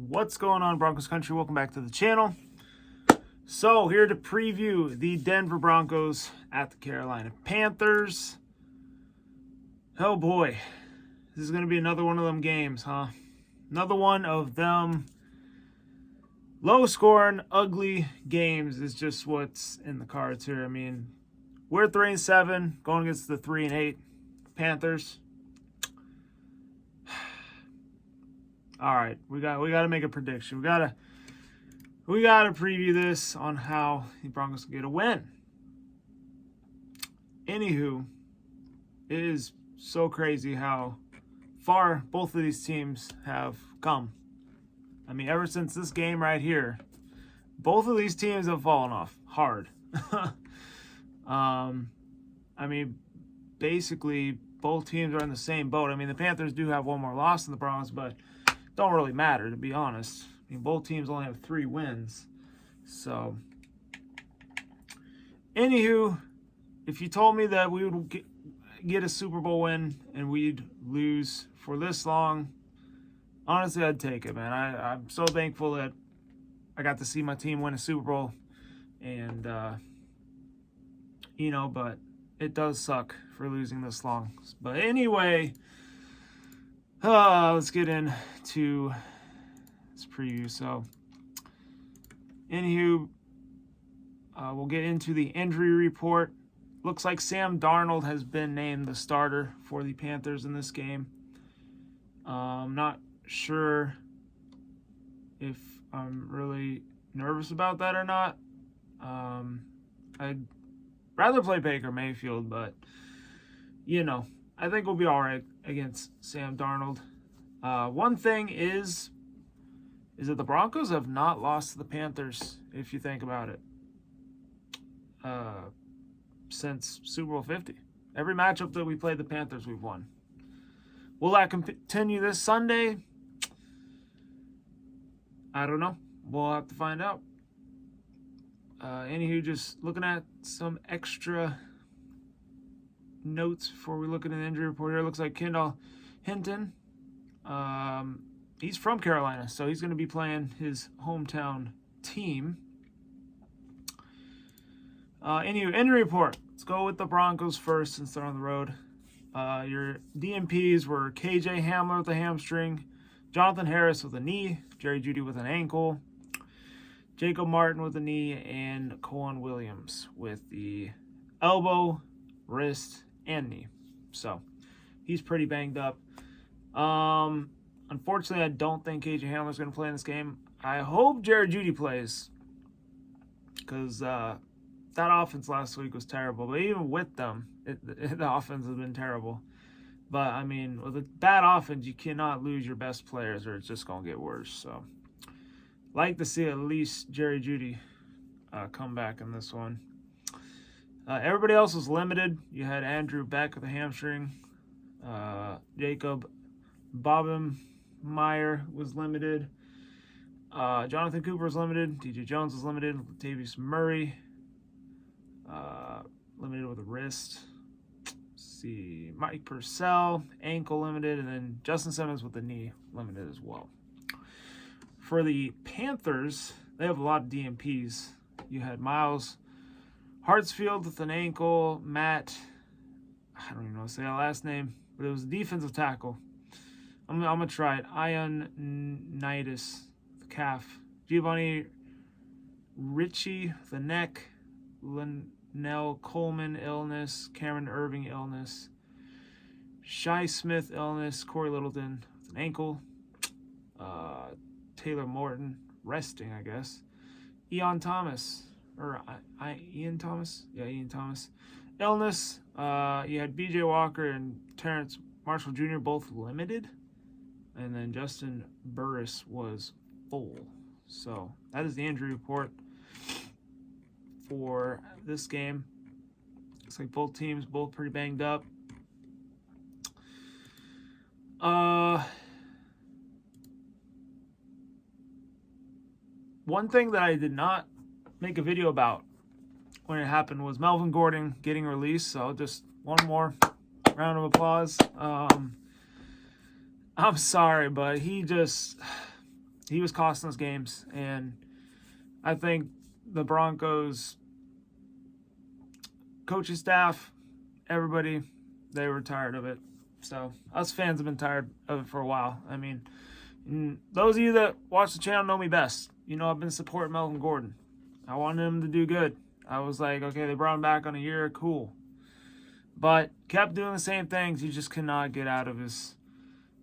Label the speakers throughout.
Speaker 1: What's going on, Broncos country? Welcome back to the channel. So here to preview the Denver Broncos at the Carolina Panthers. Oh boy, this is going to be another one of them games, huh? Another one of them low-scoring, ugly games is just what's in the cards here. I mean, we're 3-7 going against the 3-8 Panthers. All right, we got to make a prediction. We gotta preview this on how the Broncos can get a win. Anywho, it is so crazy how far both of these teams have come. I mean, ever since this game right here, both of these teams have fallen off hard. I mean, basically both teams are in the same boat. I mean, the Panthers do have one more loss than the Broncos, but don't really matter, to be honest. I mean, both teams only have 3 wins. So, anywho, if you told me that we would get a Super Bowl win and we'd lose for this long, honestly, I'd take it, man. I'm so thankful that I got to see my team win a Super Bowl. And, but it does suck for losing this long. But anyway, let's get into this preview. So, anywho, we'll get into the injury report. Looks like Sam Darnold has been named the starter for the Panthers in this game. I'm not sure if I'm really nervous about that or not. I'd rather play Baker Mayfield, but, I think we'll be all right against Sam Darnold. One thing is that the Broncos have not lost to the Panthers, if you think about it, since Super Bowl 50. Every matchup that we played the Panthers, we've won. Will that continue this Sunday? I don't know. We'll have to find out. Anywho, just looking at some extra notes before we look at an injury report here. Looks like Kendall Hinton. He's from Carolina, so he's going to be playing his hometown team. Anyway, injury report. Let's go with the Broncos first since they're on the road. Your DNPs were KJ Hamler with a hamstring, Jonathan Harris with a knee, Jerry Jeudy with an ankle, Jacob Martin with a knee, and Cohen Williams with the elbow, wrist, and knee. So he's pretty banged up. Unfortunately, I don't think KJ Hamler is going to play in this game. I hope Jerry Jeudy plays, because that offense last week was terrible. But even with them, the offense has been terrible. But, I mean, with a bad offense, you cannot lose your best players or it's just going to get worse. So, like to see at least Jerry Jeudy come back in this one. Everybody else was limited. You had Andrew Beck with a hamstring. Jacob Bobenmeyer was limited. Jonathan Cooper was limited. DJ Jones was limited. Latavius Murray limited with a wrist. Let's see, Mike Purcell, ankle limited, and then Justin Simmons with the knee limited as well. For the Panthers, they have a lot of DNPs. You had Miles Hartsfield with an ankle, Matt, I don't even know how to say that last name, but it was a defensive tackle. I'm going to try it. Ioannidis, the calf. Giovanni Ritchie, the neck. Linnell Coleman, illness. Cameron Irving, illness. Shai Smith, illness. Corey Littleton with an ankle. Taylor Morton, resting, I guess. Ian Thomas. Ian Thomas? Yeah, Ian Thomas. Illness. You had B.J. Walker and Terrence Marshall Jr. both limited. And then Justin Burris was full. So that is the injury report for this game. Looks like both teams, both pretty banged up. One thing that I did not make a video about when it happened was Melvin Gordon getting released. So just one more round of applause. I'm sorry, but he just he was costing us games, and I think the Broncos coaching staff, everybody, they were tired of it. So us fans have been tired of it for a while. I mean, those of you that watch the channel know me best. You know I've been supporting Melvin Gordon. I wanted him to do good. I was like, okay, they brought him back on a year, cool. But kept doing the same things. He just could not get out of his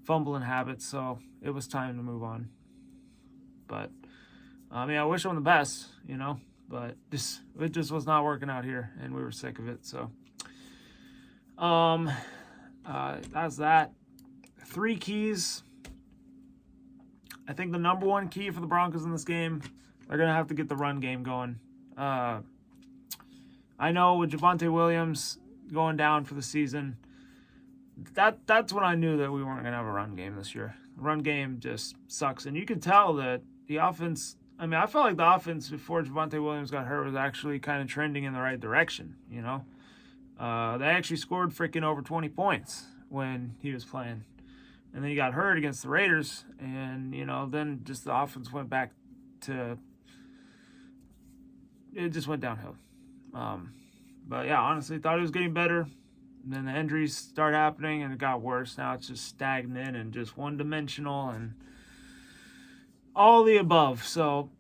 Speaker 1: fumbling habits, so it was time to move on. But, I mean, I wish him the best, you know, but it just was not working out here, and we were sick of it, so. That's that. 3 keys. I think the number one key for the Broncos in this game, they're going to have to get the run game going. I know with Javonte Williams going down for the season, that's when I knew that we weren't going to have a run game this year. The run game just sucks. And you can tell that the offense, I mean, I felt like the offense before Javonte Williams got hurt was actually kind of trending in the right direction, you know. They actually scored freaking over 20 points when he was playing. And then he got hurt against the Raiders, and, you know, then just the offense went back to – it just went downhill. But, yeah, honestly, thought it was getting better. And then the injuries started happening, and it got worse. Now it's just stagnant and just one-dimensional and all the above. So,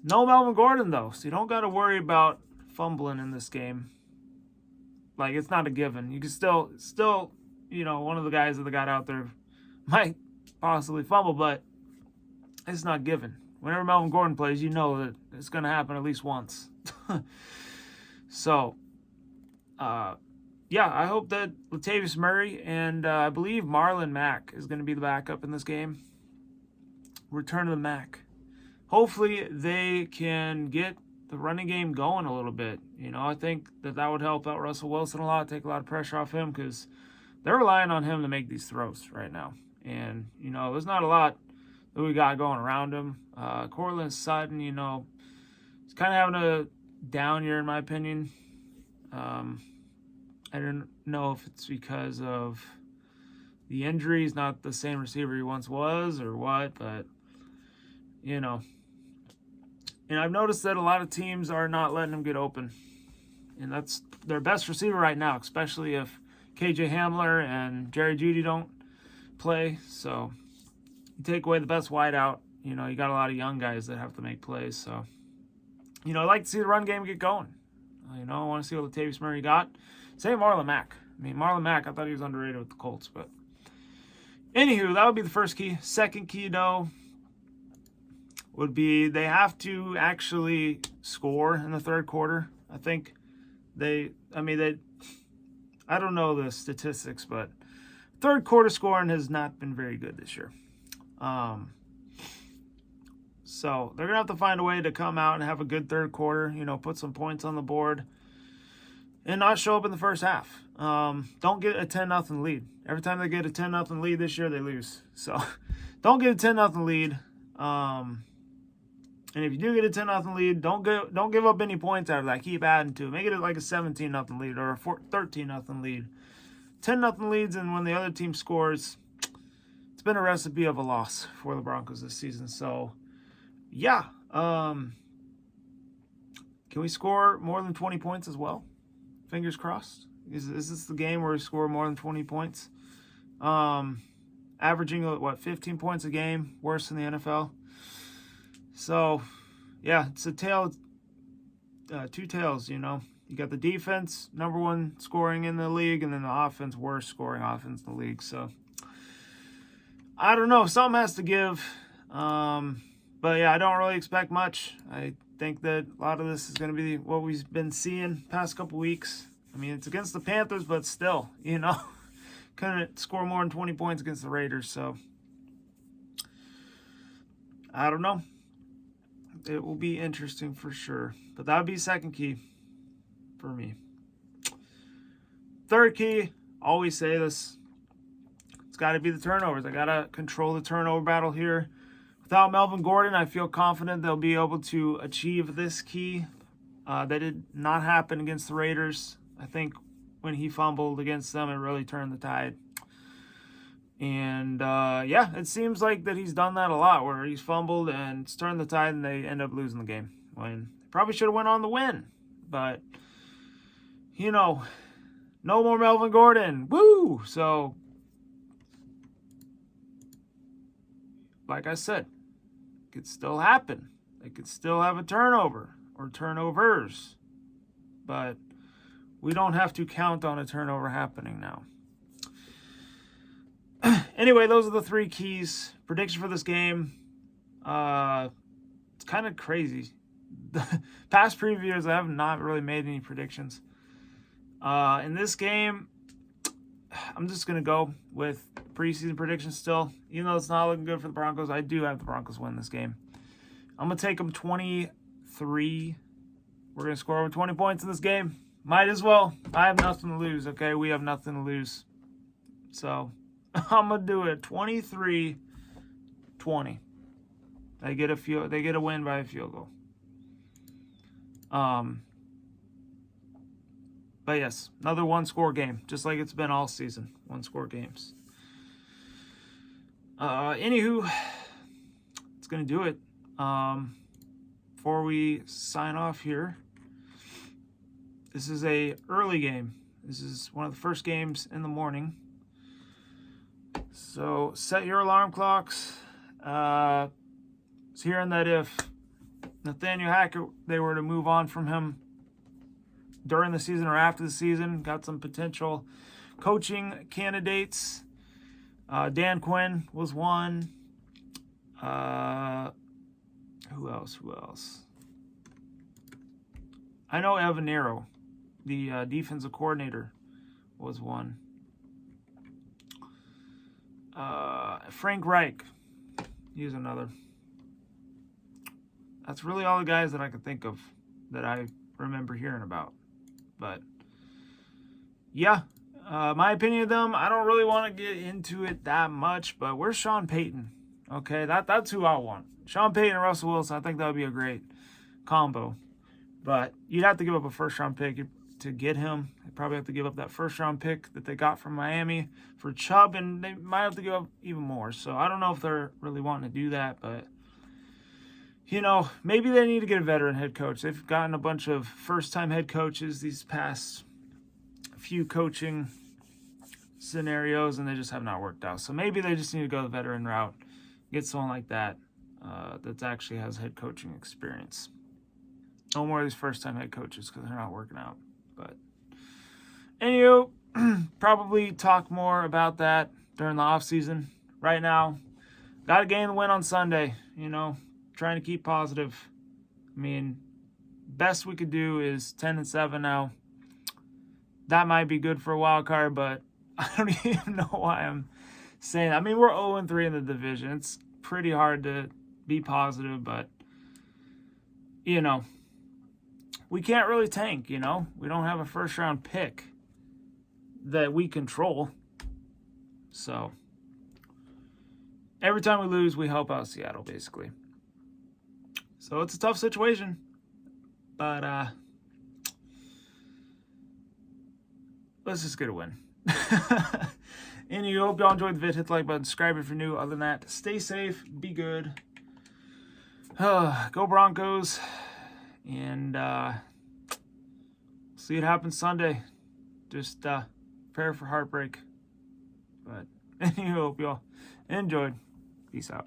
Speaker 1: no Melvin Gordon, though, so you don't got to worry about fumbling in this game. Like, it's not a given. You can still, you know, one of the guys that got out there might possibly fumble, but it's not given. Whenever Melvin Gordon plays, you know that it's going to happen at least once. So, yeah, I hope that Latavius Murray and I believe Marlon Mack is going to be the backup in this game. Return to the Mack. Hopefully they can get the running game going a little bit. You know, I think that would help out Russell Wilson a lot, take a lot of pressure off him, because they're relying on him to make these throws right now. And, you know, there's not a lot that we got going around him. Cortland Sutton, you know, he's kind of having a down year in my opinion. I don't know if it's because of the injury. He's not the same receiver he once was or what, but, you know. And I've noticed that a lot of teams are not letting him get open. And that's their best receiver right now, especially if KJ Hamler and Jerry Jeudy don't play. So you take away the best wideout, you know, you got a lot of young guys that have to make plays. So, you know, I'd like to see the run game get going. You know, I want to see what Latavius Murray got. Same Marlon Mack. I mean, Marlon Mack, I thought he was underrated with the Colts. But anywho, that would be the first key. Second key, though, would be they have to actually score in the third quarter. I think I don't know the statistics, but third quarter scoring has not been very good this year. So they're going to have to find a way to come out and have a good third quarter, you know, put some points on the board and not show up in the first half. Don't get a 10-0 lead. Every time they get a 10-0 lead this year, they lose. So don't get a 10-0 lead. And if you do get a 10-0 lead, don't give up any points out of that. Keep adding to it. Make it like a 17-0 lead or a 13-0 lead. 10-0 leads, and when the other team scores, it's been a recipe of a loss for the Broncos this season. So, yeah. Can we score more than 20 points as well? Fingers crossed. Is this the game where we score more than 20 points? Averaging, 15 points a game? Worse than the NFL. So, yeah, it's a tale, two tales, you know. You got the defense, number one scoring in the league, and then the offense, worst scoring offense in the league. So, I don't know. Something has to give. But, yeah, I don't really expect much. I think that a lot of this is going to be what we've been seeing past couple weeks. I mean, it's against the Panthers, but still, you know, couldn't score more than 20 points against the Raiders. So, I don't know. It will be interesting for sure. But that would be second key for me. Third key, always say this. It's got to be the turnovers. I got to control the turnover battle here. Without Melvin Gordon, I feel confident they'll be able to achieve this key. That did not happen against the Raiders. I think when he fumbled against them, it really turned the tide. And yeah, it seems like that he's done that a lot, where he's fumbled and it's turned the tide and they end up losing the game. When they probably should have went on the win. But, you know, no more Melvin Gordon. Woo! So, like I said, it could still happen. They could still have a turnover or turnovers. But we don't have to count on a turnover happening now. Anyway, those are the 3 keys. Prediction for this game. It's kind of crazy. The past previous, I have not really made any predictions. In this game, I'm just going to go with preseason predictions still. Even though it's not looking good for the Broncos, I do have the Broncos win this game. I'm going to take them 23. We're going to score over 20 points in this game. Might as well. I have nothing to lose, okay? We have nothing to lose. So, I'm going to do it 23-20. They get a win by a field goal. But yes, another 1-score game, just like it's been all season. 1-score games. Anywho, it's going to do it. Before we sign off here, this is a early game. This is one of the first games in the morning. So set your alarm clocks. It's hearing that if Nathaniel Hackett, they were to move on from him during the season or after the season, got some potential coaching candidates. Dan Quinn was one. Who else? I know Evan Nero, the defensive coordinator, was one. Frank Reich, he's another. That's really all the guys that I can think of that I remember hearing about. But yeah, my opinion of them, I don't really want to get into it that much, but where's Sean Payton? Okay, that's who I want. Sean Payton and Russell Wilson, I think that would be a great combo. But you'd have to give up a first-round pick to get him. They'd probably have to give up that first-round pick that they got from Miami for Chubb, and they might have to give up even more. So I don't know if they're really wanting to do that, but, you know, maybe they need to get a veteran head coach. They've gotten a bunch of first-time head coaches these past few coaching scenarios, and they just have not worked out. So maybe they just need to go the veteran route, get someone like that that actually has head coaching experience. No more of these first-time head coaches because they're not working out. But anyway, probably talk more about that during the offseason. Right now, got to gain the win on Sunday. You know, trying to keep positive. I mean, best we could do is 10-7 now. That might be good for a wild card, but I don't even know why I'm saying that. I mean, we're 0-3 in the division. It's pretty hard to be positive, but, you know, we can't really tank, you know. We don't have a first-round pick that we control. So, every time we lose, we help out Seattle, basically. So, it's a tough situation. But, let's just get a win. Anyway, hope y'all enjoyed the vid. Hit the like button, subscribe if you're new. Other than that, stay safe, be good. Go Broncos. And see what happens Sunday. Just prepare for heartbreak. But anyway, hope y'all enjoyed. Peace out.